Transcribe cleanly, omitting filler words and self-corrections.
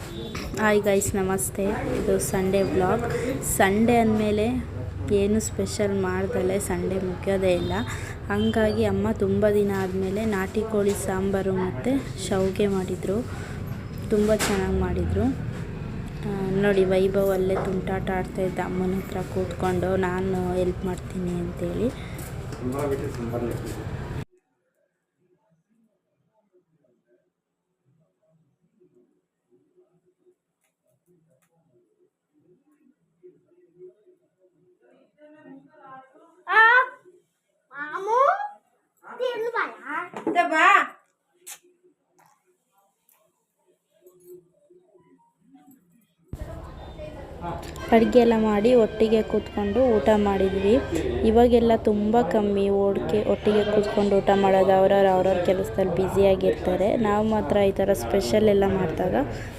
Hi guys, ನಮಸ್ತೆ. ಇದು Sunday vlog. Sunday ಅಂದಮೇಲೆ ಏನು ಸ್ಪೆಷಲ್ ಮಾಡ್ದಲೆ ಸಂಡೇ ಮುಗಿಯೋದೇ ಇಲ್ಲ. ಹಂಗಾಗಿ ಅಮ್ಮ ತುಂಬ ದಿನ ಆದಮೇಲೆ ನಾಟಿ ಕೋಳಿ ಸಾಂಬಾರು ಮತ್ತು ಶಾವಿಗೆ ಮಾಡಿದರು. ತುಂಬ ಚೆನ್ನಾಗಿ ಮಾಡಿದರು. ನೋಡಿ, ವೈಭವ್ ಅಲ್ಲೇ ತುಂಟಾಟ ಆಡ್ತಾಯಿದ್ದ ಅಮ್ಮನ ಹತ್ರ ಕೂತ್ಕೊಂಡು, ನಾನು ಹೆಲ್ಪ್ ಮಾಡ್ತೀನಿ ಅಂತೇಳಿ. ಅಡುಗೆ ಎಲ್ಲ ಮಾಡಿ ಒಟ್ಟಿಗೆ ಕೂತ್ಕೊಂಡು ಊಟ ಮಾಡಿದ್ವಿ. ಇವಾಗೆಲ್ಲ ತುಂಬ ಕಮ್ಮಿ ಒಟ್ಟಿಗೆ ಕೂತ್ಕೊಂಡು ಊಟ ಮಾಡೋದು. ಅವ್ರವ್ರ ಕೆಲಸದಲ್ಲಿ ಬ್ಯುಸಿಯಾಗಿರ್ತಾರೆ. ನಾವು ಮಾತ್ರ ಈ ಥರ ಸ್ಪೆಷಲ್ ಎಲ್ಲ ಮಾಡಿದಾಗ